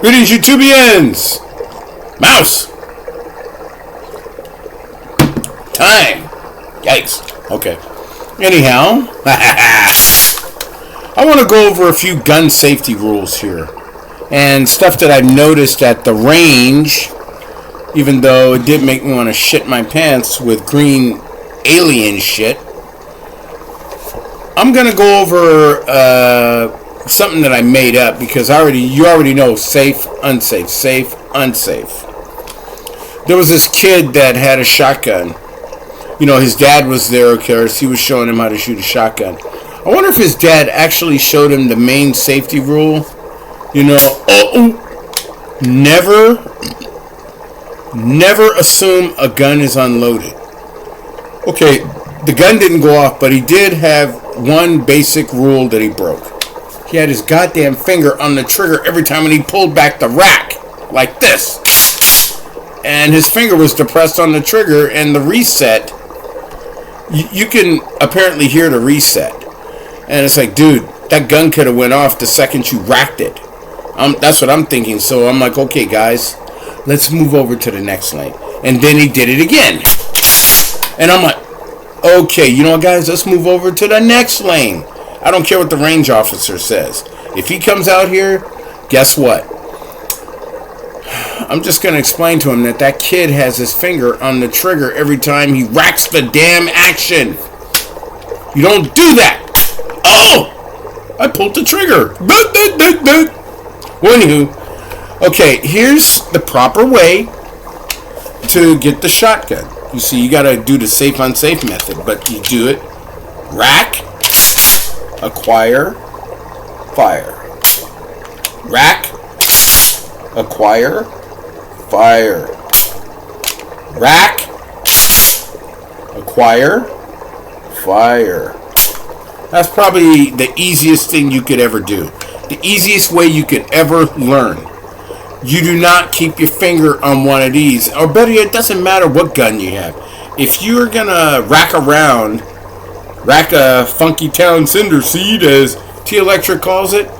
Greetings, YouTubians! Mouse! Time! Yikes. Okay. Anyhow, I want to go over a few gun safety rules here. And stuff that I've noticed at the range, even though it did make me want to shit my pants with green alien shit. I'm going to go over something that I made up because you already know safe, unsafe, safe, unsafe. There was this kid that had a shotgun. You know, his dad was there, of course. He was showing him how to shoot a shotgun. I wonder if his dad actually showed him the main safety rule. You know, never assume a gun is unloaded. Okay, the gun didn't go off, but he did have one basic rule that he broke. He had his goddamn finger on the trigger every time when he pulled back the rack, like this. And his finger was depressed on the trigger, and the reset, you can apparently hear the reset. And it's like, dude, that gun could have went off the second you racked it. That's what I'm thinking. So I'm like, okay, guys, let's move over to the next lane. And then he did it again. And I'm like, okay, you know what, guys, let's move over to the next lane. I don't care what the range officer says. If he comes out here, guess what? I'm just going to explain to him that kid has his finger on the trigger every time he racks the damn action. You don't do that. Oh, I pulled the trigger. Well, anywho, okay, here's the proper way to get the shotgun. You see, you got to do the safe, unsafe method, but you do it. Rack, acquire, fire. Rack, acquire, fire. Rack, acquire, fire. That's probably the easiest thing you could ever do. The easiest way you could ever learn. You do not keep your finger on one of these. Or better yet, it doesn't matter what gun you have. If you're going to rack a funky town cinder seed, as T-Electric calls it,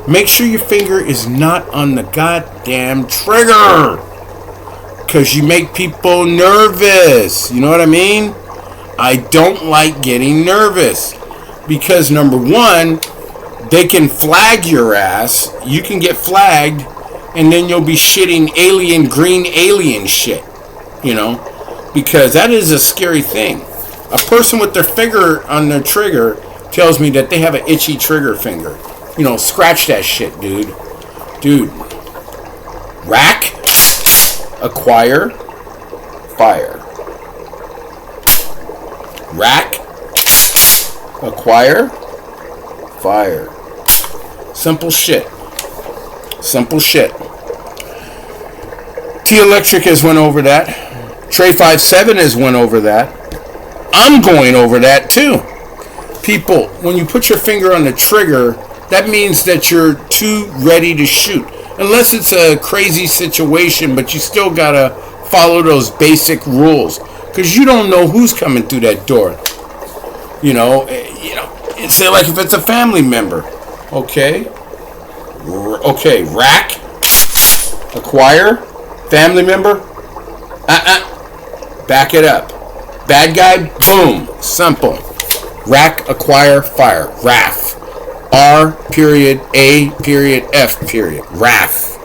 make sure your finger is not on the goddamn trigger. Because you make people nervous. You know what I mean? I don't like getting nervous. Because number one, they can flag your ass. You can get flagged. And then you'll be shitting green alien shit. You know? Because that is a scary thing. A person with their finger on their trigger tells me that they have an itchy trigger finger. You know, scratch that shit, dude. Dude. Rack. Acquire. Fire. Rack. Acquire. Fire. Simple shit. Simple shit. T-Electric has went over that. Trey 57 has went over that. I'm going over that too. People, when you put your finger on the trigger, that means that you're too ready to shoot. Unless it's a crazy situation, but you still gotta follow those basic rules. Because you don't know who's coming through that door. You know, say like if it's a family member. Okay, rack, acquire, family member, back it up. Bad guy, boom, simple. Rack, acquire, fire. R.A.F. R.A.F. R.A.F.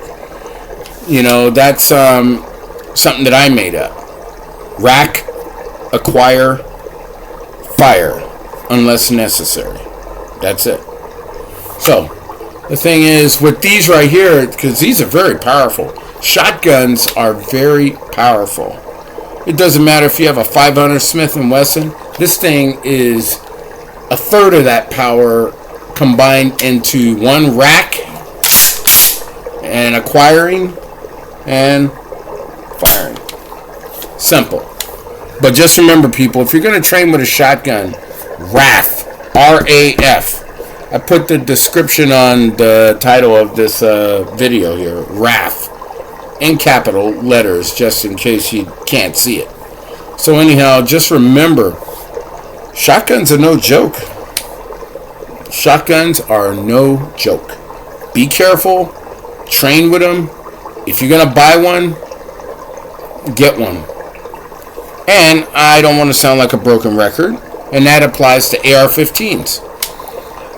You know, that's something that I made up. Rack, acquire, fire, unless necessary. That's it. So, the thing is, with these right here, because these are very powerful. Shotguns are very powerful. It doesn't matter if you have a 500 Smith & Wesson. This thing is a third of that power combined into one rack and acquiring and firing. Simple. But just remember, people, if you're going to train with a shotgun, R.A.F. R.A.F. I put the description on the title of this video here. R.A.F. in capital letters, just in case you can't see it. So anyhow, just remember, shotguns are no joke. Shotguns are no joke. Be careful. train with them. If you're going to buy one, get one. And I don't want to sound like a broken record, and that applies to AR-15s.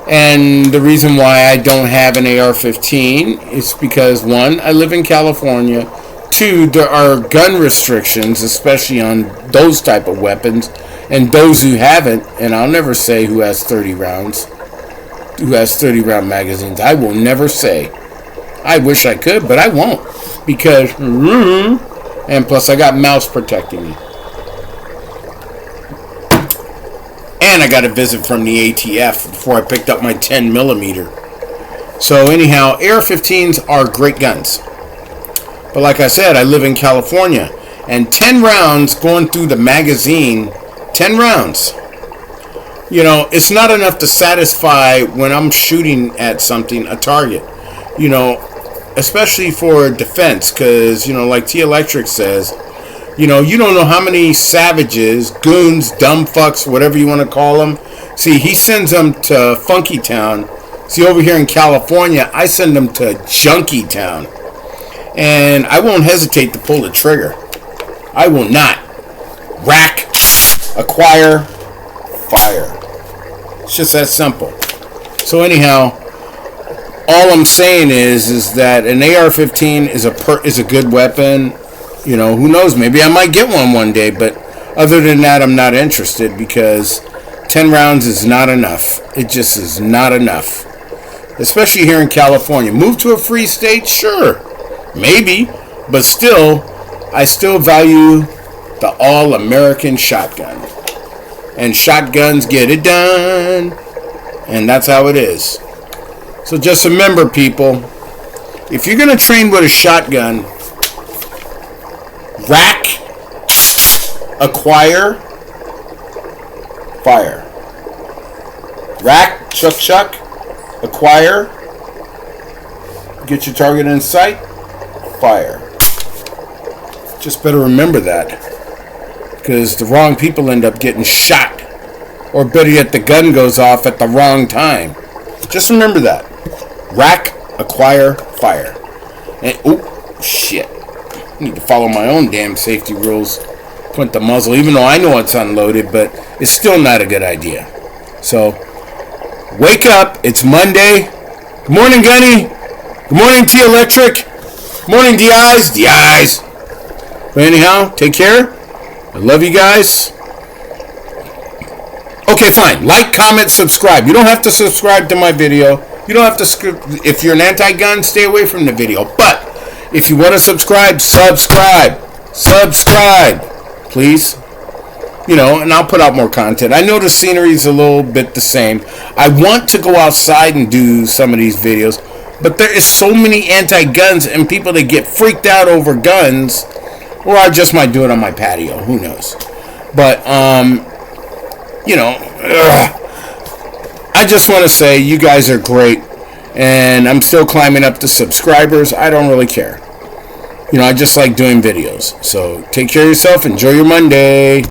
And the reason why I don't have an AR-15 is because, one, I live in California. Two, there are gun restrictions, especially on those type of weapons. And those who haven't, and I'll never say who has 30 rounds, who has 30 round magazines. I will never say. I wish I could, but I won't. Because, and plus I got mouse protecting me. And I got a visit from the ATF before I picked up my 10 millimeter. So anyhow, AR-15s are great guns. But like I said, I live in California. And 10 rounds going through the magazine, 10 rounds. You know, it's not enough to satisfy when I'm shooting at something, a target. You know, especially for defense. Because, you know, like T-Electric says, you know, you don't know how many savages, goons, dumb fucks, whatever you want to call them. See, he sends them to Funky Town. See, over here in California, I send them to Junkie Town. And I won't hesitate to pull the trigger. I will not. Rack, acquire, fire. It's just that simple. So anyhow, all I'm saying is that an AR-15 is a good weapon. You know, who knows? Maybe I might get one day, but other than that, I'm not interested because 10 rounds is not enough. It just is not enough. Especially here in California. Move to a free state? Sure. Maybe. But still, I still value the all-American shotgun. And shotguns get it done. And that's how it is. So just remember, people, if you're going to train with a shotgun, rack, acquire, fire. Rack, chuck, acquire, get your target in sight, fire. Just better remember that, because the wrong people end up getting shot, or better yet, the gun goes off at the wrong time. Just remember that. Rack, acquire, fire. And, oh, shit. I need to follow my own damn safety rules. Point the muzzle, even though I know it's unloaded, but it's still not a good idea. So, wake up. It's Monday. Good morning, Gunny. Good morning, T-Electric. Good morning, DIs. But anyhow, take care. I love you guys. Okay, fine. Like, comment, subscribe. You don't have to subscribe to my video. You don't have to. If you're an anti-gun, stay away from the video. But if you want to subscribe, subscribe. Please. You know, and I'll put out more content. I know the scenery's a little bit the same. I want to go outside and do some of these videos, but there is so many anti-guns and people that get freaked out over guns, or I just might do it on my patio. Who knows? But, you know, I just want to say you guys are great, and I'm still climbing up to subscribers. I don't really care. You know, I just like doing videos. So take care of yourself. Enjoy your Monday.